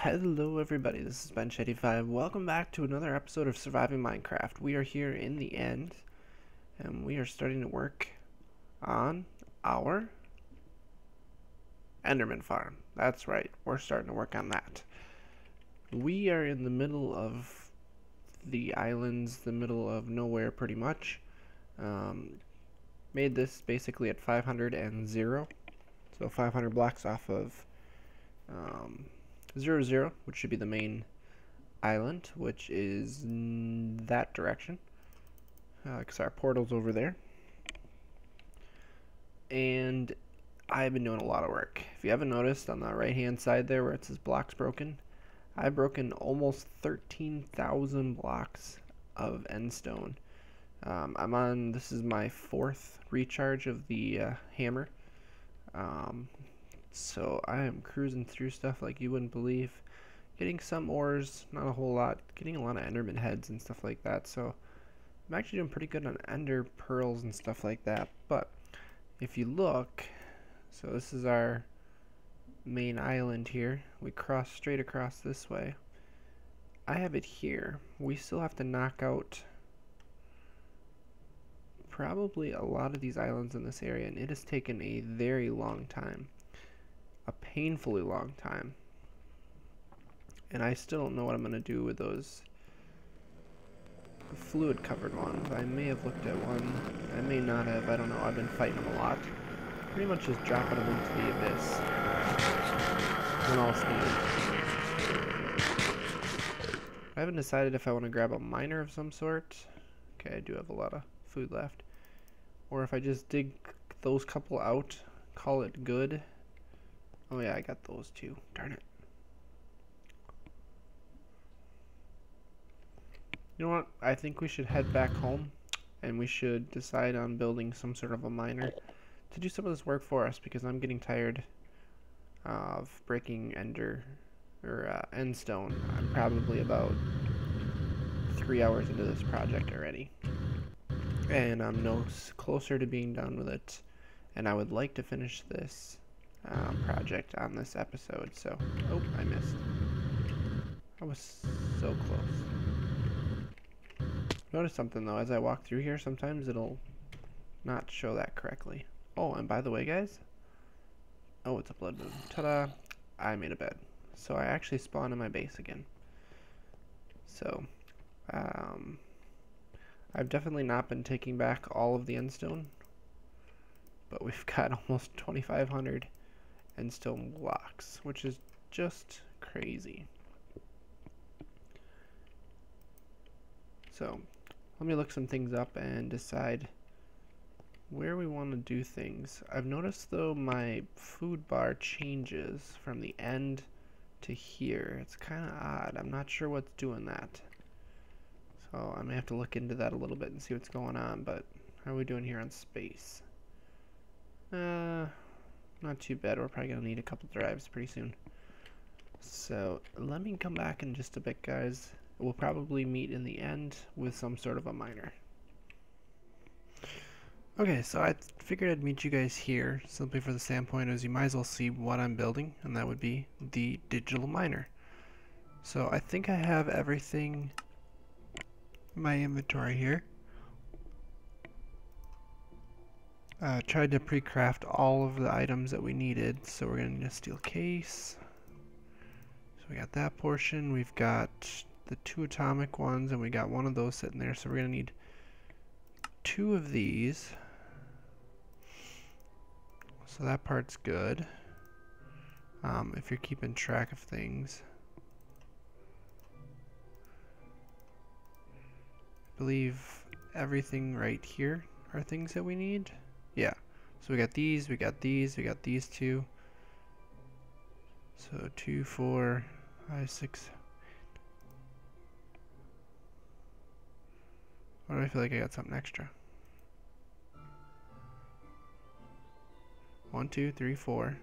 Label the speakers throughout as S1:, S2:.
S1: Hello everybody, this is Ben85. Welcome back to another episode of Surviving Minecraft. We are here in the end, and we are starting to work on our enderman farm. That's right, we're starting to work on that. We are in the middle of the islands, the middle of nowhere pretty much. Made this basically at 500, so 500 blocks off of 0, which should be the main island, which is that direction, because our portal's over there. And I've been doing a lot of work. If you haven't noticed, on the right hand side there where it says blocks broken, I've broken almost 13,000 blocks of endstone. This is my 4th recharge of the hammer. So I am cruising through stuff like you wouldn't believe. Getting some ores, not a whole lot. Getting a lot of enderman heads and stuff like that. So I'm actually doing pretty good on ender pearls and stuff like that. But if you look, so this is our main island here. We cross straight across this way. I have it here. We still have to knock out probably a lot of these islands in this area, and it has taken a very long time. A painfully long time. And I still don't know what I'm going to do with those fluid covered ones. I may have looked at one. I may not have. I don't know. I've been fighting them a lot. Pretty much just dropping them into the abyss when all's needed. I haven't decided if I want to grab a miner of some sort. Okay, I do have a lot of food left. Or if I just dig those couple out, call it good. Oh yeah, I got those too. Darn it. You know what? I think we should head back home, and we should decide on building some sort of a miner to do some of this work for us, because I'm getting tired of breaking endstone. I'm probably about 3 hours into this project already, and I'm no closer to being done with it. And I would like to finish this project on this episode. So, oh, I missed. I was so close. Notice something though, as I walk through here, sometimes it'll not show that correctly. Oh, and by the way, guys, oh, it's a blood moon. Ta-da! I made a bed, so I actually spawned in my base again. So, I've definitely not been taking back all of the endstone, but we've got almost 2,500 endstone blocks, which is just crazy. So let me look some things up and decide where we want to do things. I've noticed though my food bar changes from the end to here. It's kind of odd. I'm not sure what's doing that. So I may have to look into that a little bit and see what's going on. But how are we doing here on space? Not too bad. We're probably going to need a couple drives pretty soon. So let me come back in just a bit, guys. We'll probably meet in the end with some sort of a miner. Okay, so I figured I'd meet you guys here simply for the standpoint as you might as well see what I'm building, and that would be the digital miner. So I think I have everything in my inventory here. Tried to pre-craft all of the items that we needed, so we're going to need a steel case. So we got that portion, we've got the 2 atomic ones, and we got one of those sitting there, so we're going to need 2 of these. So that part's good. If you're keeping track of things. I believe everything right here are things that we need. Yeah, so we got these, we got these, we got these 2. So 2, 4, 5, 6. Why do I feel like I got something extra? 1, 2, 3, 4,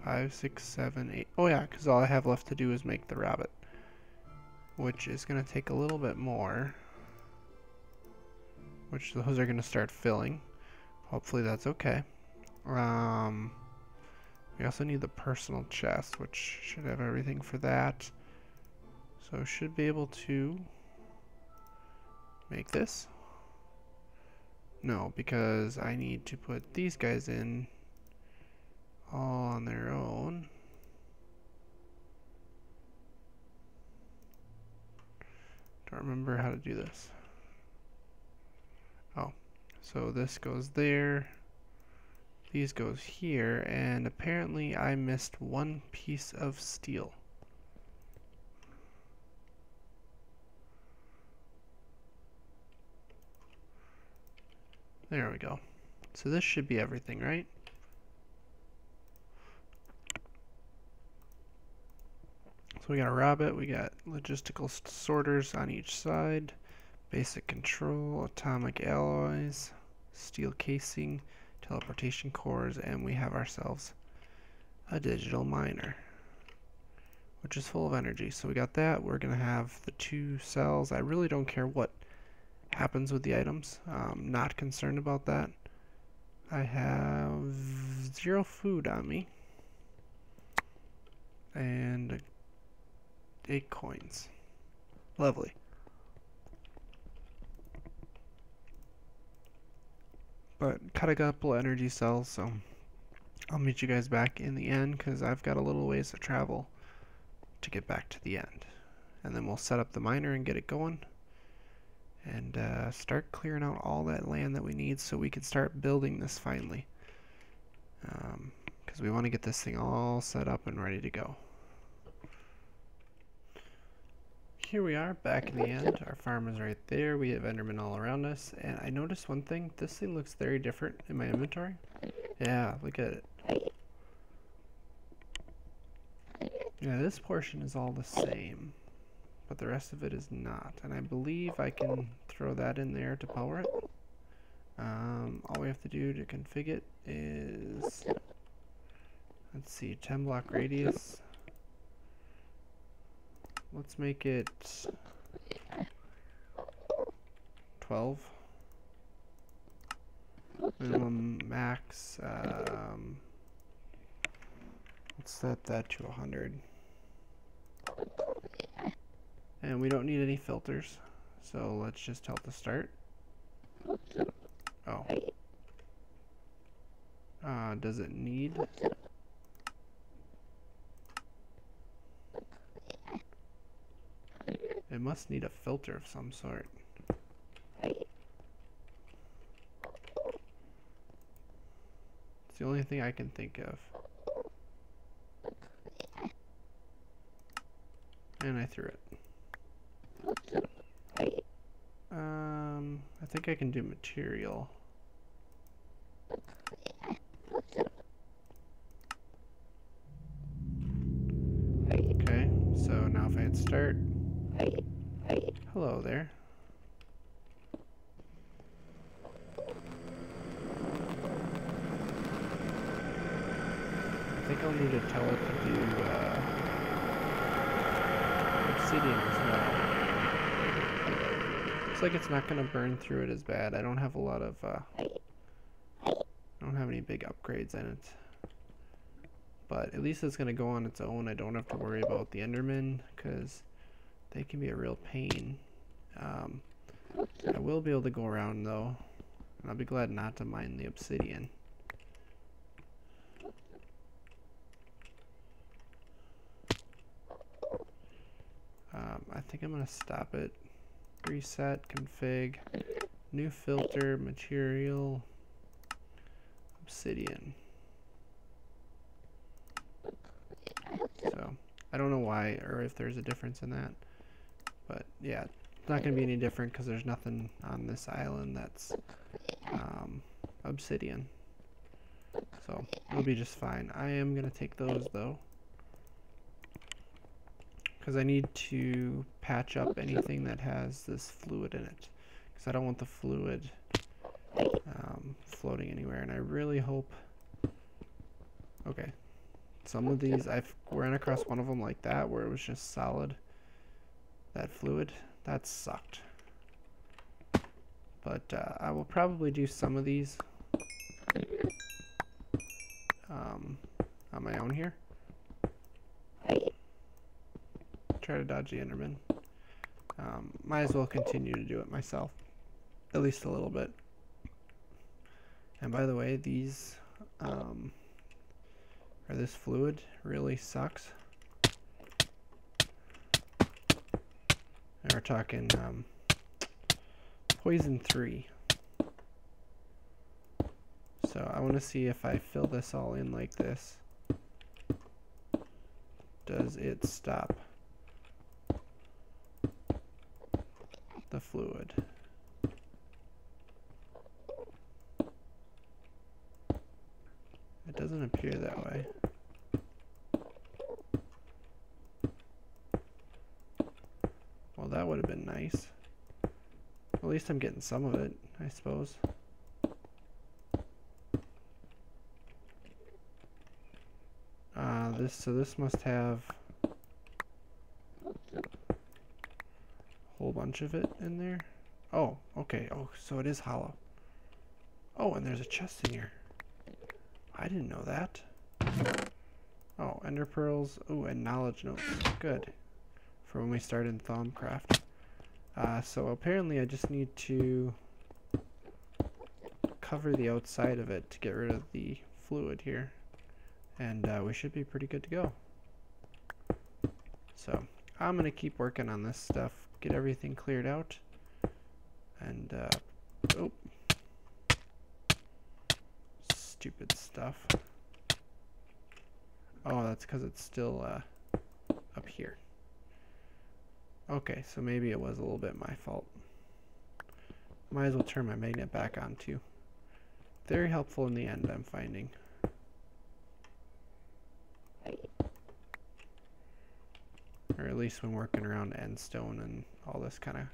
S1: 5, 6, 7, 8. Oh yeah, because all I have left to do is make the rabbit, which is going to take a little bit more. Which those are going to start filling. Hopefully that's okay. We also need the personal chest, which should have everything for that. So should be able to make this. No, because I need to put these guys in all on their own. Don't remember how to do this. Oh, so this goes there. These goes here, and apparently I missed one piece of steel. There we go. So this should be everything, right? So we got a rabbit, we got logistical sorters on each side, basic control, atomic alloys, steel casing, teleportation cores, and we have ourselves a digital miner, which is full of energy. So we got that. We're gonna have the 2 cells. I really don't care what happens with the items. I'm not concerned about that. I have 0 food on me and 8 coins. Lovely. But cut a couple energy cells, so I'll meet you guys back in the end because I've got a little ways to travel to get back to the end. And then we'll set up the miner and get it going and start clearing out all that land that we need so we can start building this finally. Because we want to get this thing all set up and ready to go. Here we are back in the end. Our farm is right there. We have endermen all around us. And I noticed one thing. This thing looks very different in my inventory. Yeah, look at it. Yeah, this portion is all the same, but the rest of it is not. And I believe I can throw that in there to power it. All we have to do to configure it is, let's see, 10 block radius. Let's make it 12. Minimum max, let's set that to 100. And we don't need any filters, so let's just tell it to start. Oh. Does it need? It must need a filter of some sort. It's the only thing I can think of. And I threw it. I think I can do material. Okay, so now if I hit start. Hello there. I think I'll need to tell it to do obsidian as well. Looks like it's not going to burn through it as bad. I don't have a lot of I don't have any big upgrades in it. But at least it's going to go on its own. I don't have to worry about the endermen because they can be a real pain. I will be able to go around though, and I'll be glad not to mine the obsidian. I think I'm going to stop it. Reset, config, new filter, material, obsidian. So, I don't know why or if there's a difference in that. But yeah, it's not going to be any different because there's nothing on this island that's obsidian. So, it'll be just fine. I am going to take those though, because I need to patch up anything that has this fluid in it, because I don't want the fluid floating anywhere. And I really hope, okay, some of these I've ran across one of them like that where it was just solid, that fluid. That sucked. But I will probably do some of these on my own here. try to dodge the enderman. Might as well continue to do it myself, at least a little bit. And by the way, these, or this fluid really sucks. And we're talking poison 3. So I want to see if I fill this all in like this, does it stop the fluid? It doesn't appear that way. Well, that would have been nice. At least I'm getting some of it, I suppose. So this must have a whole bunch of it in there. Oh, okay. Oh, so it is hollow. Oh, and there's a chest in here. I didn't know that. Oh, ender pearls. Oh, and knowledge notes. Good. For when we start in Thaumcraft. So apparently I just need to cover the outside of it to get rid of the fluid here. And we should be pretty good to go. So I'm going to keep working on this stuff, get everything cleared out. And, oh. Stupid stuff. Oh, that's because it's still up here. Okay, so maybe it was a little bit my fault. Might as well turn my magnet back on too. Very helpful in the end, I'm finding. Or at least when working around endstone and all this kind of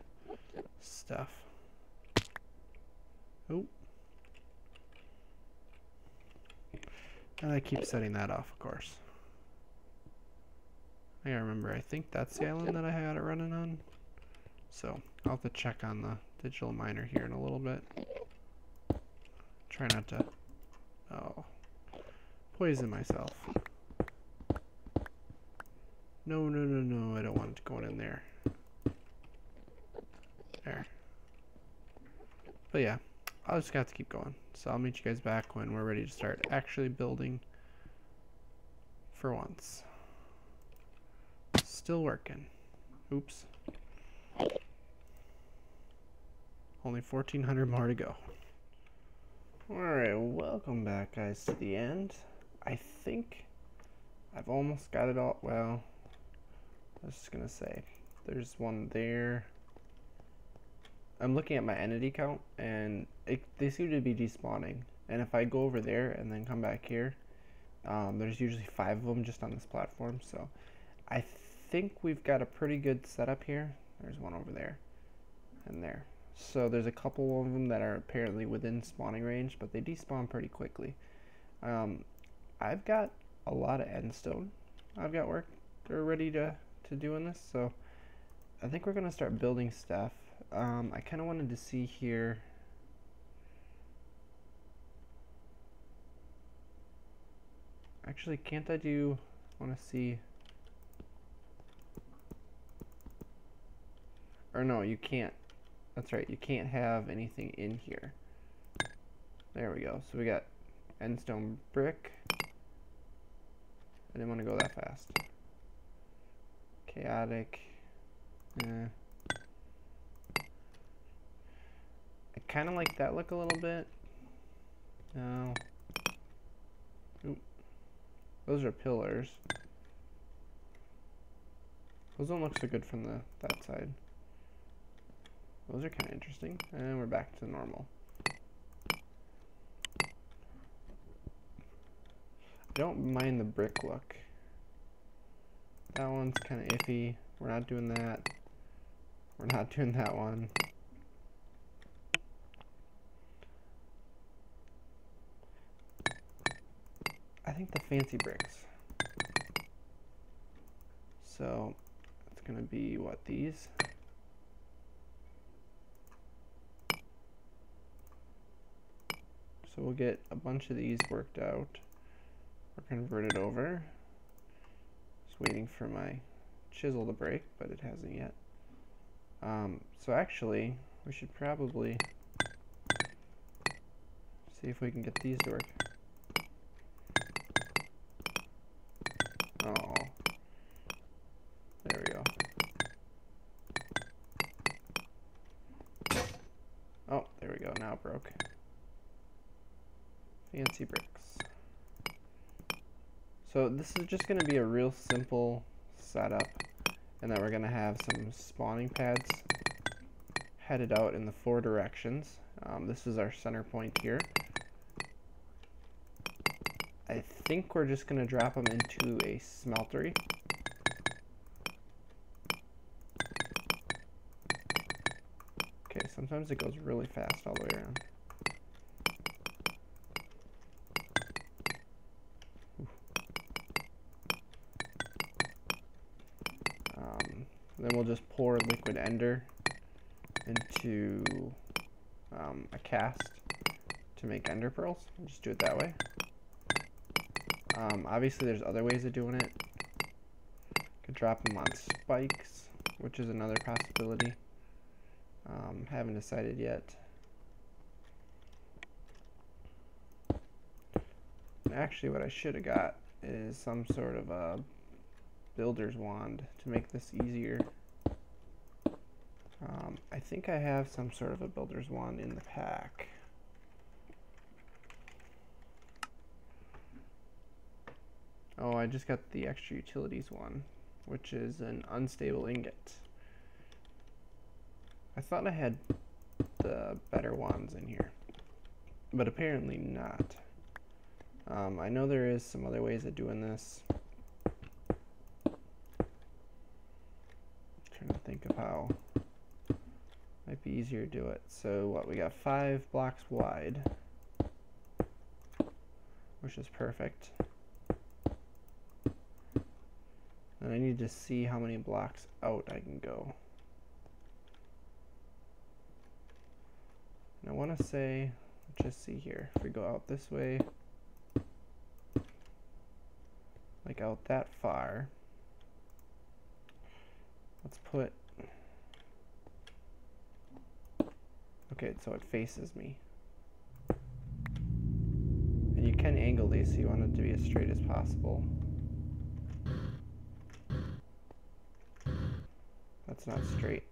S1: stuff. Oh. And I keep setting that off, of course. I gotta remember, I think that's the island that I had it running on. So, I'll have to check on the digital miner here in a little bit. Try not to, poison myself. No, no, no, no, I don't want it going in there. There. But yeah, I'll just have to keep going. So I'll meet you guys back when we're ready to start actually building for once. Still working. Oops. Only 1,400 more to go. Alright, welcome back guys to the end. I think I've almost got it all. Well, I was just gonna say, there's one there. I'm looking at my entity count and they seem to be despawning. And if I go over there and then come back here, there's usually 5 of them just on this platform. So I think we've got a pretty good setup here. There's one over there and there. So there's a couple of them that are apparently within spawning range, but they despawn pretty quickly. I've got a lot of endstone. I've got work they're ready to do in this, so I think we're gonna start building stuff. I kind of wanted to see here. Actually, can't I do? Want to see? Or no, you can't. That's right. You can't have anything in here. There we go. So we got endstone brick. I didn't want to go that fast. Chaotic. I kind of like that look a little bit. No. Oop. Those are pillars. Those don't look so good from that side. Those are kind of interesting. And we're back to normal. I don't mind the brick look. That one's kind of iffy. We're not doing that. We're not doing that one. I think the fancy bricks. So it's gonna be what, these? So we'll get a bunch of these worked out or converted over. Just waiting for my chisel to break, but it hasn't yet. So actually, we should probably see if we can get these to work. Oh, there we go. Oh, there we go, now it broke. Fancy bricks. So this is just going to be a real simple setup, and that we're going to have some spawning pads headed out in the 4 directions. This is our center point here. I think we're just going to drop them into a smeltery. Okay, sometimes it goes really fast all the way around. Then we'll just pour liquid ender into a cast to make ender pearls. We'll just do it that way. Obviously there's other ways of doing it. Could drop them on spikes, which is another possibility. Haven't decided yet. Actually, what I should have got is some sort of a builder's wand to make this easier. I think I have some sort of a builder's wand in the pack. Oh, I just got the extra utilities one, which is an unstable ingot. I thought I had the better wands in here, but apparently not. I know there is some other ways of doing this. Trying to think of how might be easier to do it. So what, we got 5 blocks wide, which is perfect. And I need to see how many blocks out I can go. And I want to say, let's just see here, if we go out this way, like out that far, let's put, okay, so it faces me. And you can angle these, so you want it to be as straight as possible. That's not straight.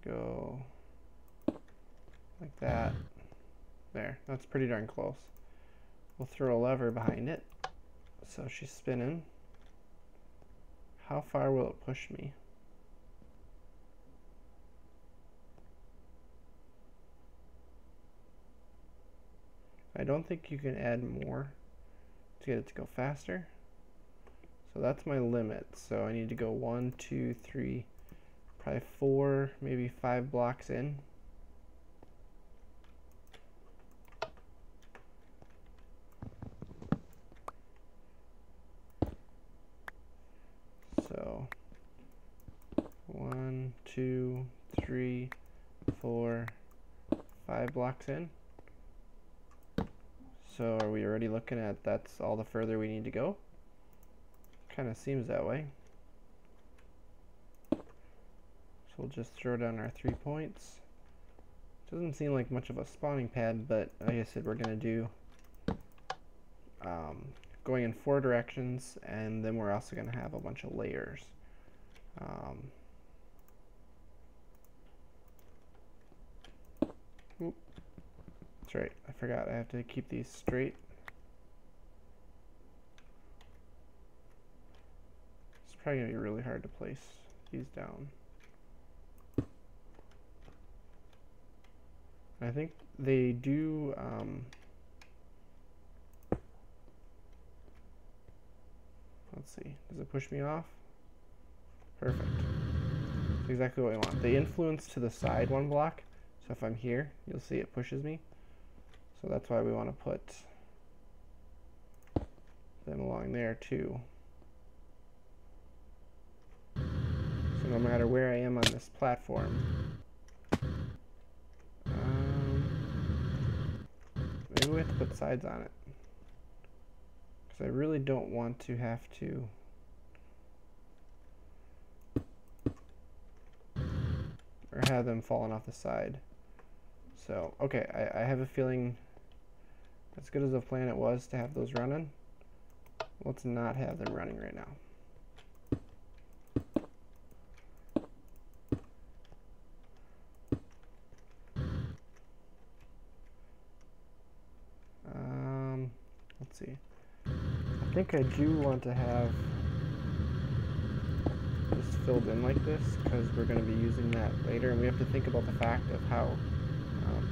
S1: Go like that. There, that's pretty darn close. We'll throw a lever behind it so she's spinning. How far will it push me? I don't think you can add more to get it to go faster. So that's my limit. So I need to go 1, 2, 3, probably 4, maybe 5 blocks in. So 1, 2, 3, 4, 5 blocks in. So are we already looking at that's all the further we need to go? Kind of seems that way. So we'll just throw down our 3 points. Doesn't seem like much of a spawning pad, but like I said, we're going to do going in 4 directions, and then we're also going to have a bunch of layers. That's right, I forgot I have to keep these straight. It's probably going to be really hard to place these down. I think they do, let's see, does it push me off? Perfect. That's exactly what I want. They influence to the side 1 block, so if I'm here, you'll see it pushes me. So that's why we want to put them along there too. So no matter where I am on this platform, maybe we have to put sides on it. Because I really don't want to have to... or have them falling off the side. So, okay, I have a feeling as good as a plan it was to have those running, let's not have them running right now. Let's see. I think I do want to have this filled in like this because we're going to be using that later, and we have to think about the fact of how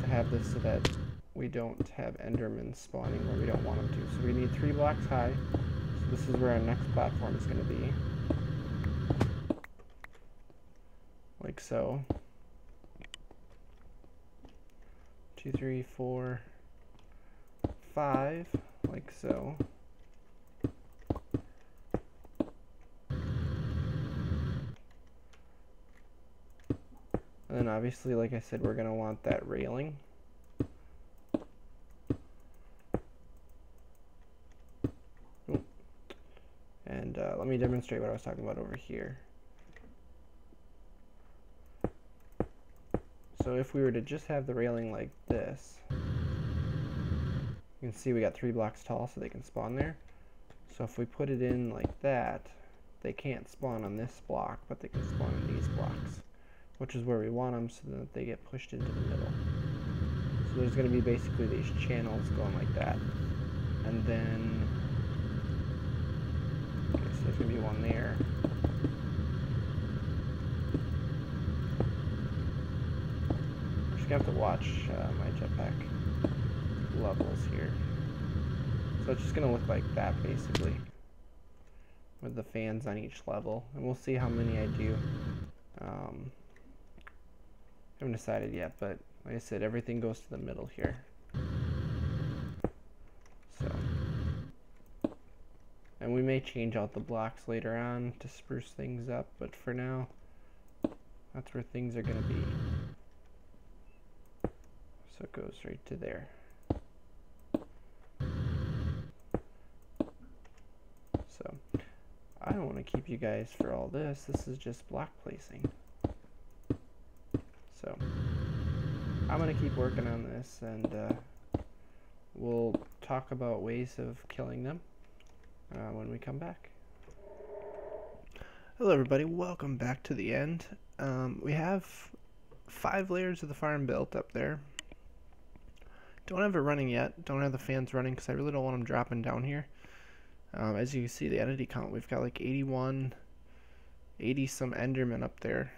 S1: to have this so that we don't have endermen spawning where we don't want them to. So we need 3 blocks high. So this is where our next platform is going to be. Like so. 2, 3, 4, 5. Like so. And then obviously, like I said, we're going to want that railing. Ooh. And let me demonstrate what I was talking about over here. So if we were to just have the railing like this, you can see we got 3 blocks tall so they can spawn there. So if we put it in like that, they can't spawn on this block, but they can spawn in these blocks, which is where we want them so that they get pushed into the middle. So there's going to be basically these channels going like that. And then, okay, so there's going to be one there. I'm just going to have to watch my jetpack levels here. So it's just going to look like that basically, with the fans on each level. And we'll see how many I do. Haven't decided yet, but like I said, everything goes to the middle here. So, and we may change out the blocks later on to spruce things up, but for now, that's where things are going to be. So it goes right to there. So, I don't want to keep you guys for all this. This is just block placing. So, I'm going to keep working on this, and we'll talk about ways of killing them when we come back. Hello everybody, welcome back to the end. We have 5 layers of the farm built up there. Don't have it running yet, don't have the fans running because I really don't want them dropping down here. As you can see, the entity count, we've got like 80 some endermen up there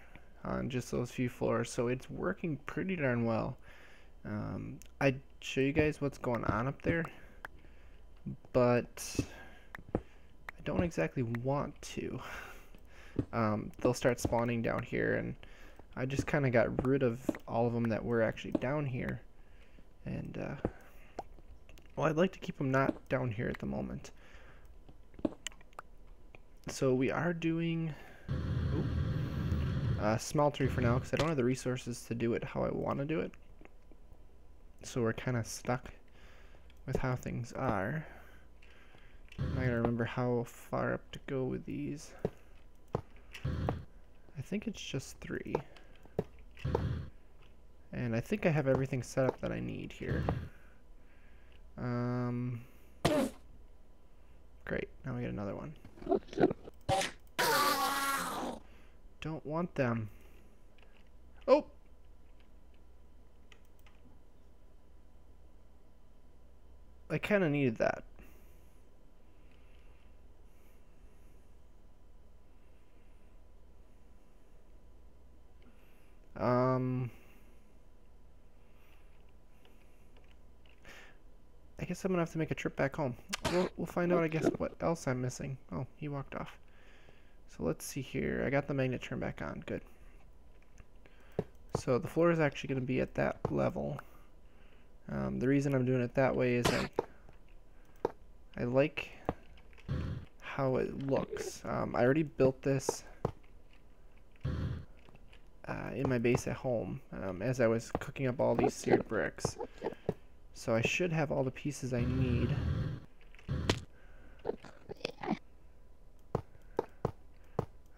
S1: on just those few floors, so it's working pretty darn well. I'd show you guys what's going on up there, but I don't exactly want to. They'll start spawning down here, and I just kind of got rid of all of them that were actually down here, and well, I'd like to keep them not down here at the moment. So we are doing smeltery for now because I don't have the resources to do it how I want to do it. So we're kind of stuck with how things are. I'm not gonna remember how far up to go with these. I think it's just 3. And I think I have everything set up that I need here. Great, now we get another one. Don't want them. Oh! I kind of needed that. I guess I'm gonna have to make a trip back home. We'll find out, I guess, what else I'm missing. Oh, he walked off. So let's see here. I got the magnet turned back on. Good. So the floor is actually going to be at that level. The reason I'm doing it that way is I like how it looks. I already built this in my base at home as I was cooking up all these seared bricks. So I should have all the pieces I need. I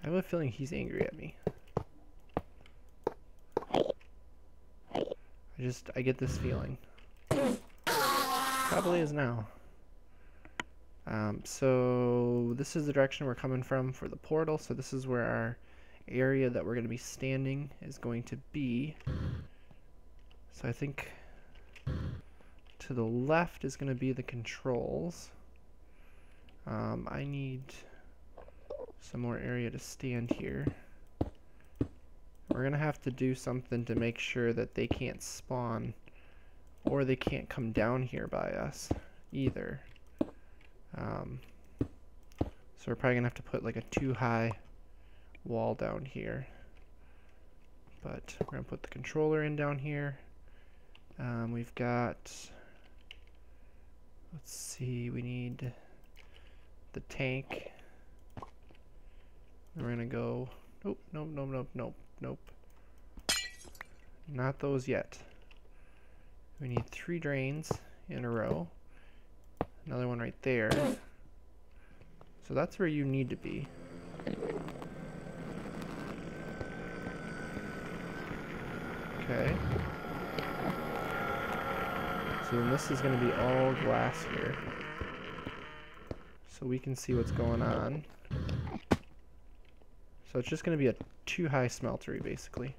S1: have a feeling he's angry at me. I get this feeling. Probably is now. So this is the direction we're coming from for the portal. So this is where our area that we're going to be standing is going to be. So I think to the left is going to be the controls. I need some more area to stand here. We're going to have to do something to make sure that they can't spawn or they can't come down here by us either. So we're probably going to have to put like a too high wall down here. But we're going to put the controller in down here. We've got, let's see, we need the tank. We're going to go, nope, nope, nope, nope, nope, nope. Not those yet. We need 3 drains in a row. Another one right there. So that's where you need to be. Okay. So then this is going to be all glass here. So we can see what's going on. So it's just going to be a too high smeltery basically.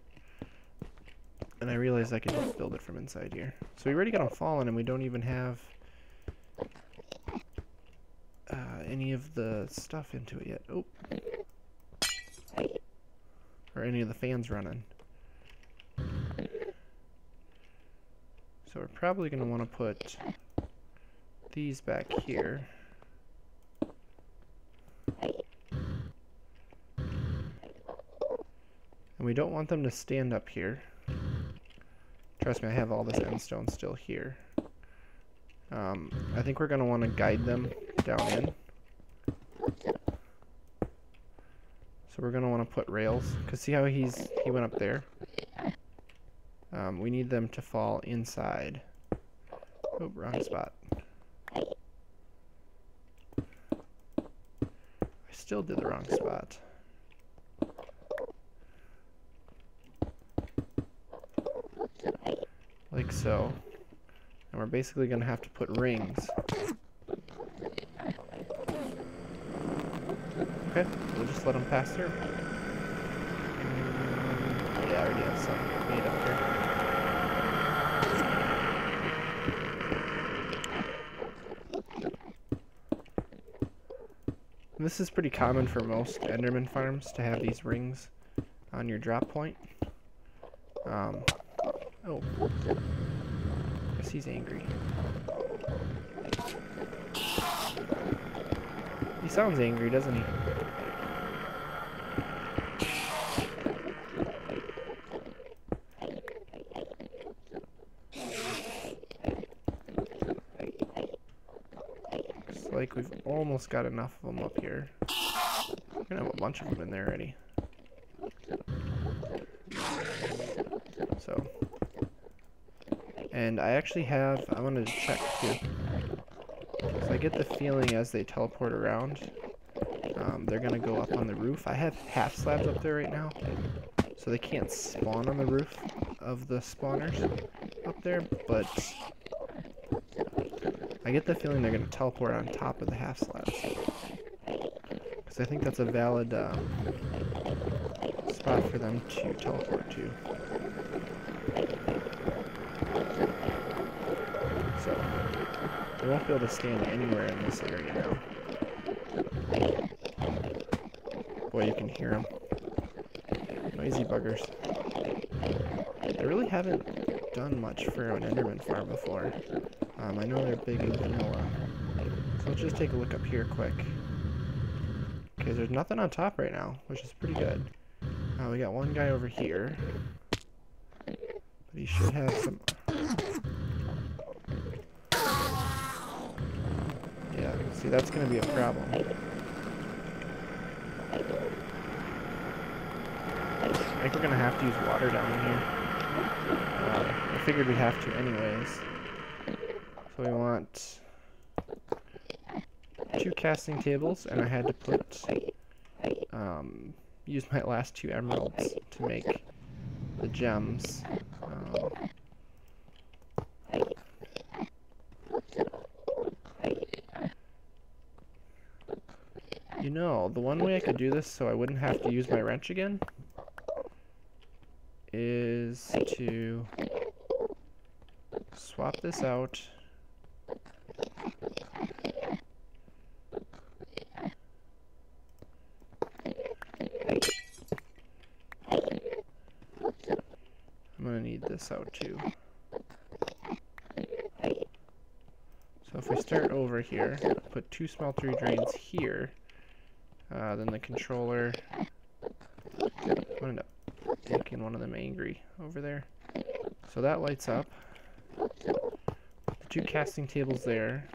S1: And I realized I could just build it from inside here. So we already got them fallen and we don't even have any of the stuff into it yet. Oh. Or any of the fans running. So we're probably going to want to put these back here. And we don't want them to stand up here. Trust me, I have all this end stone still here. I think we're going to want to guide them down in. So we're going to want to put rails, because see how he went up there? We need them to fall inside. Oh, wrong spot. I still did the wrong spot. Like so. And we're basically going to have to put rings. Okay, we'll just let them pass through. Yeah, I already have some made up here. This is pretty common for most enderman farms to have these rings on your drop point. Oh. Guess he's angry. He sounds angry, doesn't he? Looks like we've almost got enough of them up here. We're gonna have a bunch of them in there already. So. And I actually have, I wanted to check too. So I get the feeling as they teleport around, they're going to go up on the roof. I have half slabs up there right now, so they can't spawn on the roof of the spawners up there, but I get the feeling they're going to teleport on top of the half slabs. Because I think that's a valid spot for them to teleport to. So, they won't be able to stand anywhere in this area now. Boy, you can hear them. Noisy buggers. I really haven't done much for an enderman farm before. I know they're big in vanilla. So let's just take a look up here quick. Okay, there's nothing on top right now, which is pretty good. We got one guy over here. But he should have some... Yeah, see, that's going to be a problem. I think we're going to have to use water down here. I figured we'd have to anyways. So we want 2 casting tables, and I had to put use my last 2 emeralds to make the gems. You know, the one way I could do this so I wouldn't have to use my wrench again is to swap this out. I'm gonna need this out too. So if we start over here, put 2 smeltery drains here, then the controller, I'm gonna end up making one of them angry over there. So that lights up. Put the 2 casting tables there.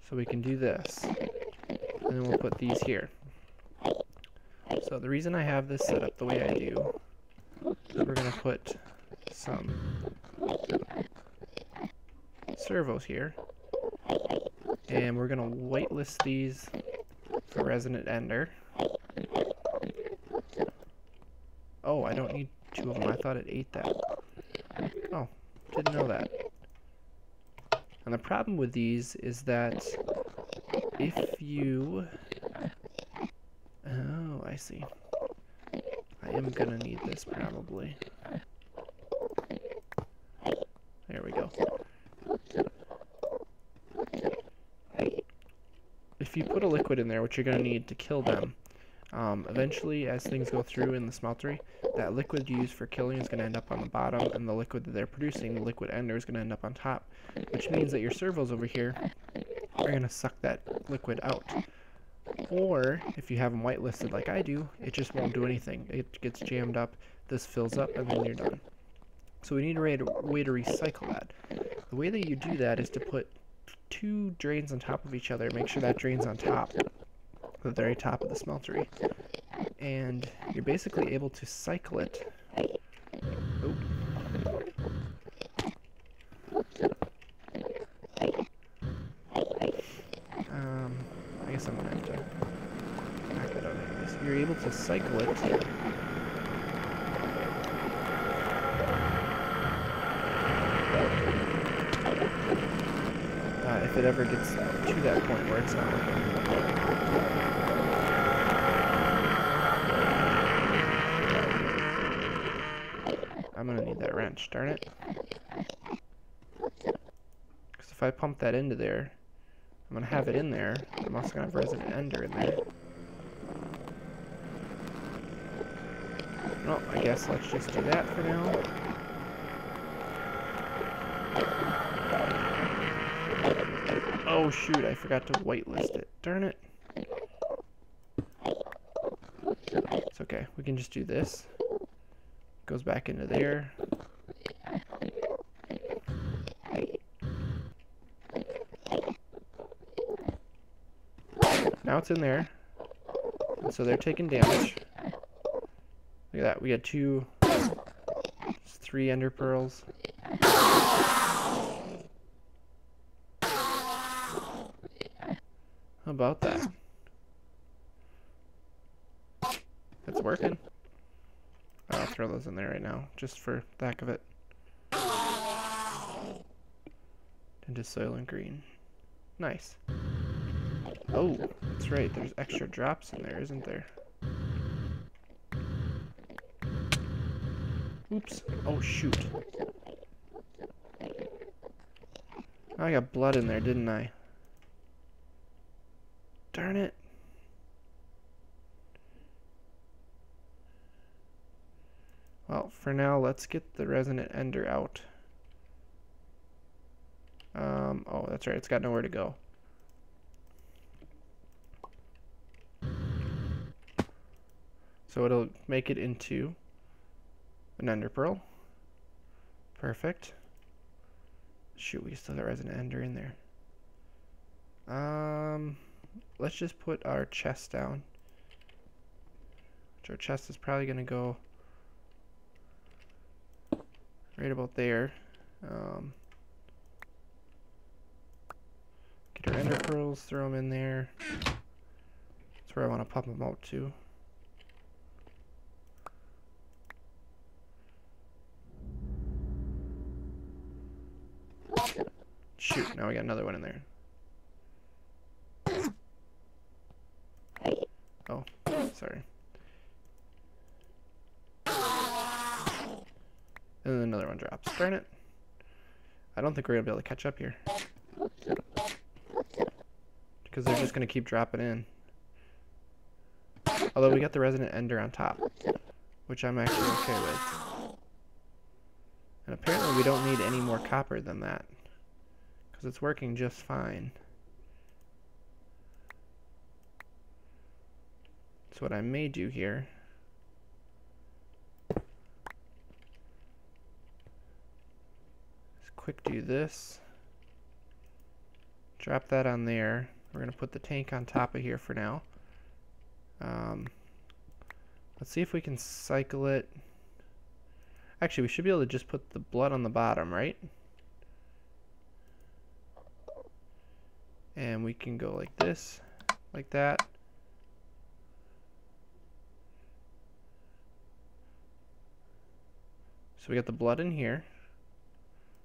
S1: So we can do this. And then we'll put these here. So the reason I have this set up the way I do is we're gonna put some servos here, and we're gonna whitelist these for Resident Ender. Oh, I don't need 2 of them. I thought it ate that. Oh, didn't know that. And the problem with these is that if you... Oh, I see. I am gonna need this probably. There we go. If you put a liquid in there, what you're going to need to kill them, eventually as things go through in the smeltery, that liquid you use for killing is going to end up on the bottom, and the liquid that they're producing, the liquid ender, is going to end up on top, which means that your servos over here are going to suck that liquid out. Or, if you have them whitelisted like I do, it just won't do anything. It gets jammed up, this fills up, and then you're done. So we need a way to recycle that. The way that you do that is to put 2 drains on top of each other. Make sure that drain's on top, the very top of the smeltery. And you're basically able to cycle it. Oh. I guess I'm going to have to back that out anyways. You're able to cycle it. If it ever gets to that point where it's not working. I'm gonna need that wrench, darn it. Because if I pump that into there, I'm gonna have it in there, but I'm also gonna have Resident Ender in there. Well, I guess let's just do that for now. Oh shoot, I forgot to whitelist it. Darn it. It's okay, we can just do this. Goes back into there. Now it's in there. And so they're taking damage. Look at that, we got 3 ender pearls. How about that? It's working. I'll throw those in there right now, just for the heck of it. Into soil and green. Nice. Oh, that's right, there's extra drops in there, isn't there? Oops. Oh, shoot. I got blood in there, didn't I? Darn it. Well, for now, let's get the Resident Ender out. Oh, that's right, it's got nowhere to go. So it'll make it into an Ender Pearl. Perfect. Shoot, we still got Resident Ender in there. Let's just put our chest down. Which our chest is probably going to go right about there. Get our ender pearls, throw them in there. That's where I want to pop them out to. Shoot, now we got another one in there. Oh, sorry. And then another one drops. Darn it. I don't think we're going to be able to catch up here. Because they're just going to keep dropping in. Although we got the resident ender on top, which I'm actually okay with. And apparently we don't need any more copper than that, because it's working just fine. So what I may do here is quick do this. Drop that on there. We're going to put the tank on top of here for now. Let's see if we can cycle it. Actually, we should be able to just put the blood on the bottom, right? And we can go like this, like that. So we got the blood in here.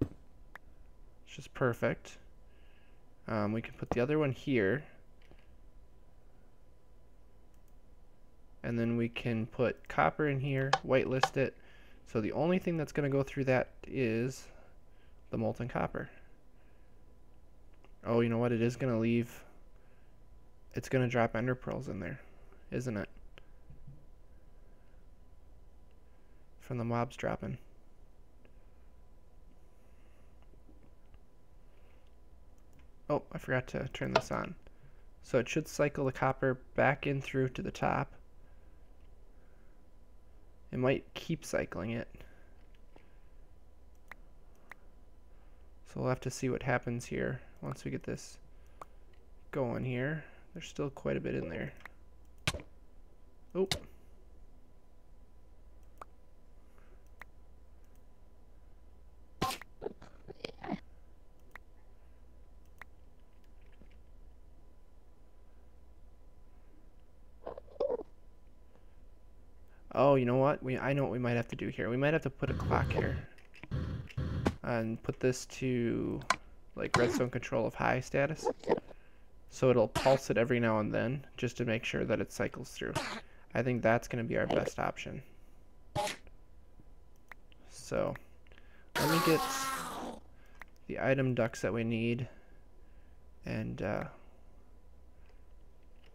S1: It's just perfect. We can put the other one here. And then we can put copper in here, whitelist it. So the only thing that's going to go through that is the molten copper. Oh, you know what? It is going to leave. It's going to drop ender pearls in there, isn't it? From the mobs dropping. Oh, I forgot to turn this on. So it should cycle the copper back in through to the top. It might keep cycling it. So we'll have to see what happens here once we get this going here. There's still quite a bit in there. Oh. Oh, you know what? I know what we might have to do here. We might have to put a clock here. And put this to like redstone control of high status. So it'll pulse it every now and then just to make sure that it cycles through. I think that's going to be our best option. So let me get the item ducts that we need. And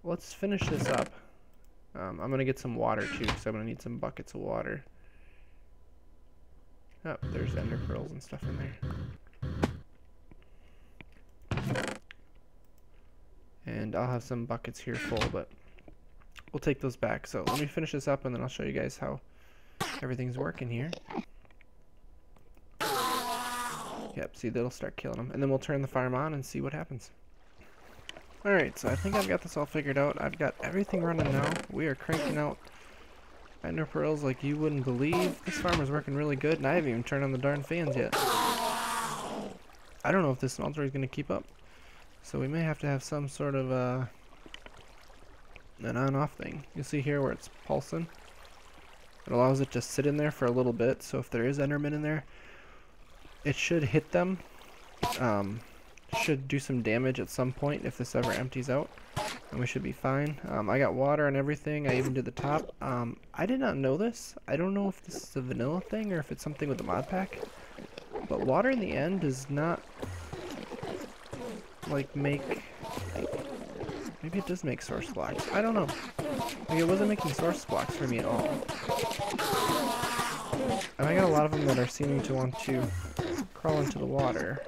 S1: let's finish this up. I'm going to get some water too, because I'm going to need some buckets of water. Oh, there's ender pearls and stuff in there. And I'll have some buckets here full, but we'll take those back. So let me finish this up and then I'll show you guys how everything's working here. Yep, see, that'll start killing them. And then we'll turn the farm on and see what happens. Alright, so I think I've got this all figured out. I've got everything running now. We are cranking out ender pearls like you wouldn't believe. This farmer's working really good, and I haven't even turned on the darn fans yet. I don't know if this smelter is going to keep up. So we may have to have some sort of an on-off thing. You'll see here where it's pulsing. It allows it to sit in there for a little bit, so if there is enderman in there, it should hit them. Should do some damage at some point if this ever empties out, and we should be fine. I got water and everything. I even did the top. I did not know this. I don't know if this is a vanilla thing or if it's something with the mod pack, but water in the end does not like make, maybe it does make source blocks. I don't know. Like, it wasn't making source blocks for me at all. And I got a lot of them that are seeming to want to crawl into the water.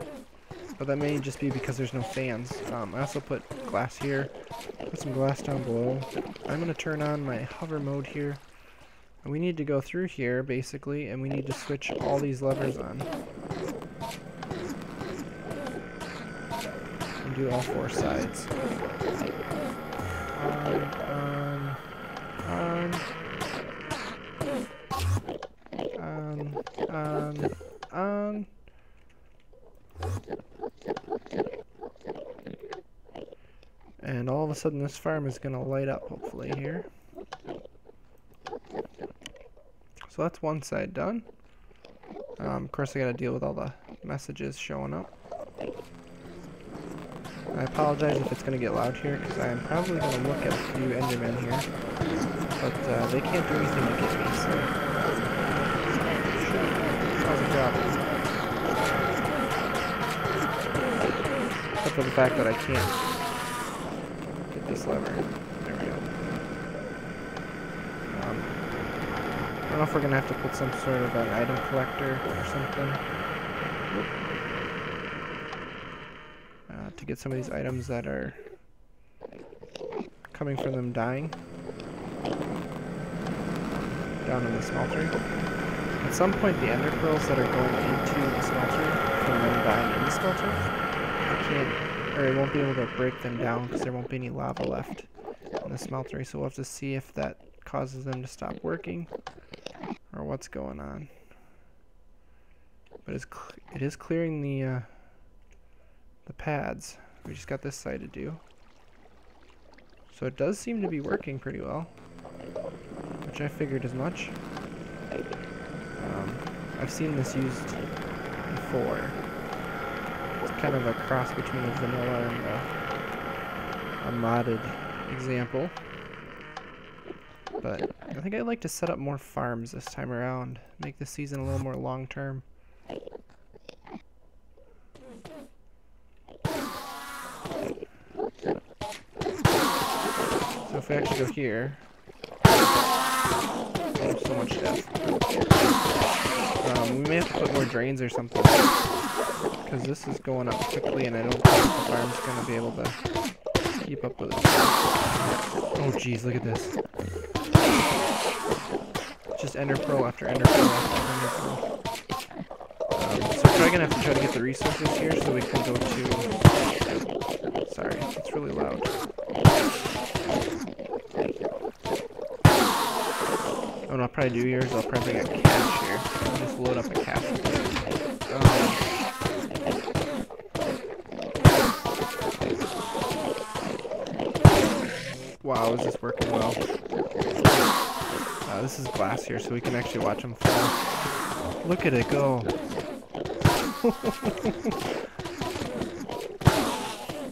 S1: But that may just be because there's no fans. I also put glass here, put some glass down below. I'm going to turn on my hover mode here. And we need to go through here, basically, and we need to switch all these levers on. And do all four sides. On. And all of a sudden this farm is going to light up, hopefully, here. So that's one side done. Of course I got to deal with all the messages showing up. I apologize if it's going to get loud here, because I am probably going to look at a few endermen here. But they can't do anything to get me, so... How's the job? Except for the fact that I can't get this lever. There we go. I don't know if we're going to have to put some sort of an item collector or something. To get some of these items that are coming from them dying down in the smeltery. At some point the ender pearls that are going into the smeltery from them dying in the smeltery, I can't, or I won't be able to break them down because there won't be any lava left in the smeltery, so we'll have to see if that causes them to stop working or what's going on. But it is clearing the pads. We just got this side to do. So it does seem to be working pretty well, which I figured as much. I've seen this used before. It's kind of a cross between a vanilla and a modded example. But I think I'd like to set up more farms this time around. Make the season a little more long term. So if we actually go here, there's so much death. We may have to put more drains or something, because this is going up quickly and I don't think the farm's going to be able to keep up with it. Oh geez, look at this. Just ender pearl after ender pearl after ender pearl. So we're probably going to have to try to get the resources here so we can go to... Sorry, it's really loud. What I'll probably do here is I'll probably get cash here. I'll just load up a cash. Wow, is this working well? This is glass here, so we can actually watch them fall. Look at it go!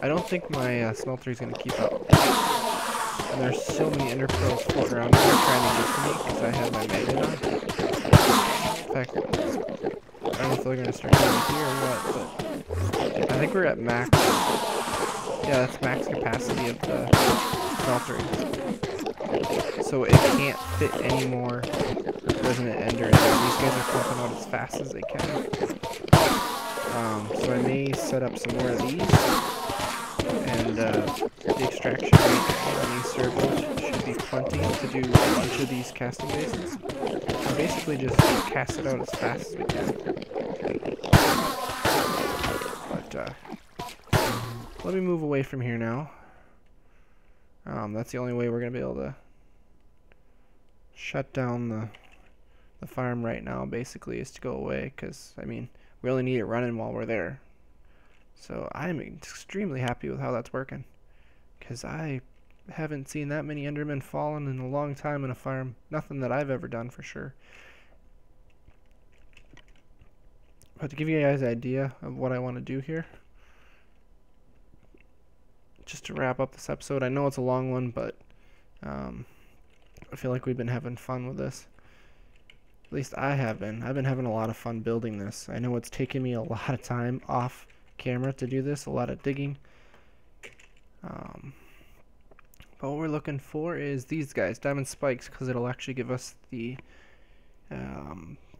S1: I don't think my smelter is going to keep up. And there's so many ender pearls floating around here trying to get to me because I have my magnet on. In fact, I don't know if they're going to start coming here or what, but I think we're at max. Yeah, that's max capacity of the smeltery. So it can't fit any more resonant ender in there. These guys are pumping out as fast as they can. So I may set up some more of these. And the extraction rate on these servers should be plenty to do a bunch of these casting bases. And basically just cast it out as fast as we can. But let me move away from here now. That's the only way we're going to be able to shut down the farm right now, basically, is to go away. Because, I mean, we only need it running while we're there. So I'm extremely happy with how that's working, because I haven't seen that many endermen fallen in a long time in a farm. Nothing that I've ever done, for sure. But to give you guys an idea of what I want to do here, just to wrap up this episode, I know it's a long one, but I feel like we've been having fun with this. At least I have been. I've been having a lot of fun building this. I know it's taken me a lot of time off camera to do this, a lot of digging. But what we're looking for is these guys, diamond spikes, because it'll actually give us the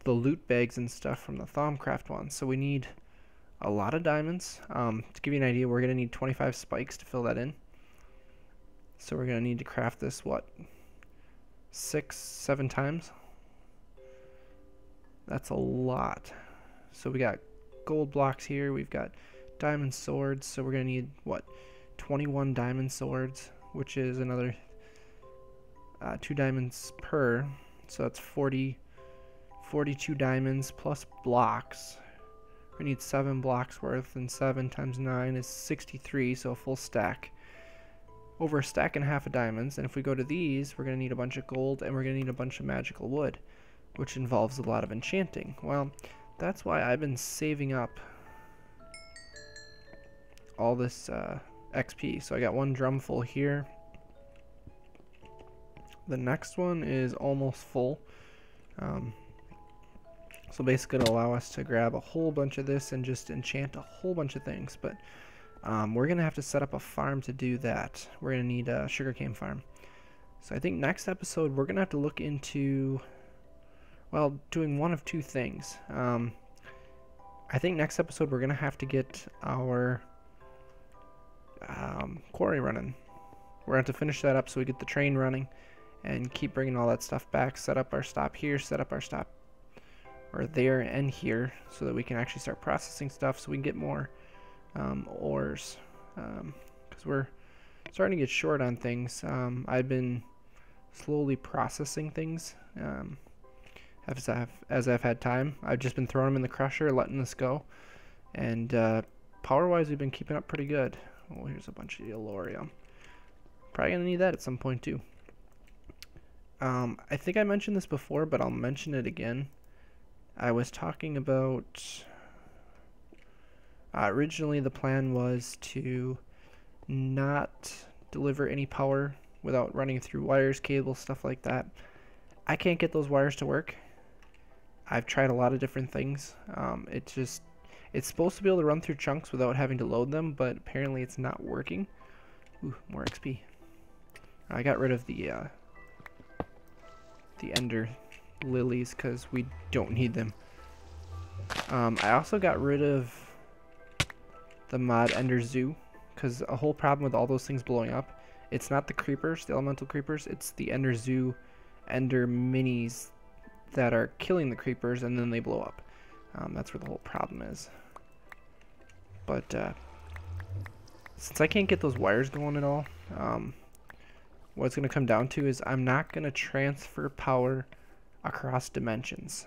S1: loot bags and stuff from the Thaumcraft ones. So we need a lot of diamonds. To give you an idea, we're going to need 25 spikes to fill that in. So we're going to need to craft this, what, 6-7 times? That's a lot. So we got gold blocks here, we've got diamond swords, so we're going to need, what, 21 diamond swords, which is another 2 diamonds per, so that's 42 diamonds plus blocks, We need 7 blocks worth, and 7 times 9 is 63, so a full stack. Over a stack and a half of diamonds, and if we go to these, we're going to need a bunch of gold, and we're going to need a bunch of magical wood, which involves a lot of enchanting. Well, that's why I've been saving up all this XP. So I got 1 drum full here. The next one is almost full. So basically it'll allow us to grab a whole bunch of this and just enchant a whole bunch of things. But we're going to have to set up a farm to do that. We're going to need a sugarcane farm. So I think next episode we're going to have to look into, well, doing one of 2 things. I think next episode we're going to have to get our quarry running. We're going to have to finish that up so we get the train running and keep bringing all that stuff back. Set up our stop here, set up our stop or there and here so that we can actually start processing stuff so we can get more ores, because we're starting to get short on things. I've been slowly processing things as I've had time. I've just been throwing them in the crusher, letting this go, and power wise we've been keeping up pretty good. Oh, here's a bunch of Elorium. Probably gonna need that at some point too. I think I mentioned this before, but I'll mention it again. I was talking about originally the plan was to not deliver any power without running through wires, cables, stuff like that. I can't get those wires to work. I've tried a lot of different things. It's supposed to be able to run through chunks without having to load them, but apparently it's not working. Ooh, more XP. I got rid of the ender lilies because we don't need them. I also got rid of the mod Ender Zoo because a whole problem with all those things blowing up, it's not the creepers, the elemental creepers, it's the Ender Zoo Ender minis that are killing the creepers and then they blow up. That's where the whole problem is. But since I can't get those wires going at all, what it's going to come down to is I'm not going to transfer power across dimensions.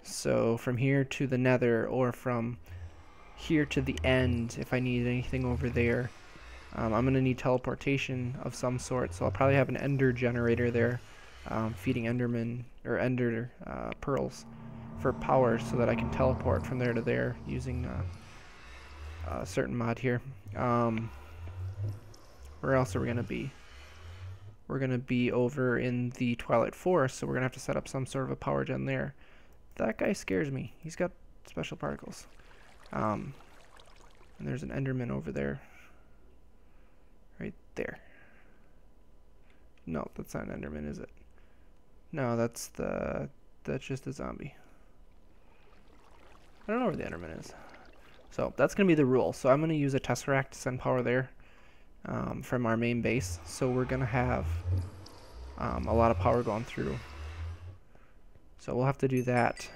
S1: So from here to the nether, or from here to the end, if I need anything over there, I'm going to need teleportation of some sort. So I'll probably have an ender generator there, feeding enderman or ender pearls for power so that I can teleport from there to there using a certain mod here. Where else are we going to be? We're going to be over in the Twilight Forest, so we're going to have to set up some sort of a power gen there. That guy scares me. He's got special particles. And there's an enderman over there. Right there. No, that's not an enderman, is it? No, that's just a zombie. I don't know where the enderman is. So that's going to be the rule. So I'm going to use a tesseract to send power there from our main base. So we're going to have a lot of power going through. So we'll have to do that.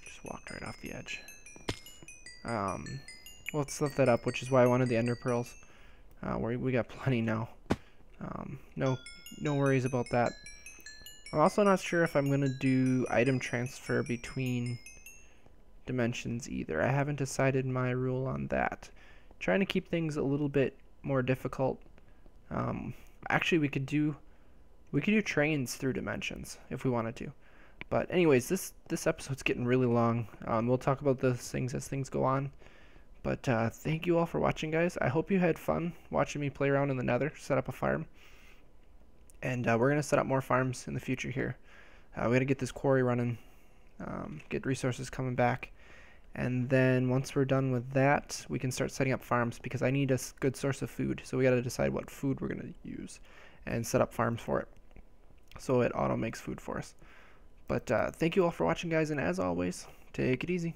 S1: Just walked right off the edge. Let's set that up, which is why I wanted the ender pearls. We got plenty now. No worries about that. I'm also not sure if I'm going to do item transfer between dimensions either. I haven't decided my rule on that. Trying to keep things a little bit more difficult. Actually, we could do trains through dimensions if we wanted to. But anyways, this episode's getting really long. We'll talk about those things as things go on. But thank you all for watching, guys. I hope you had fun watching me play around in the nether, set up a farm. And we're going to set up more farms in the future here. We got to get this quarry running, get resources coming back. And then once we're done with that, we can start setting up farms because I need a good source of food. So we got to decide what food we're going to use and set up farms for it. So it auto makes food for us. But thank you all for watching, guys. And as always, take it easy.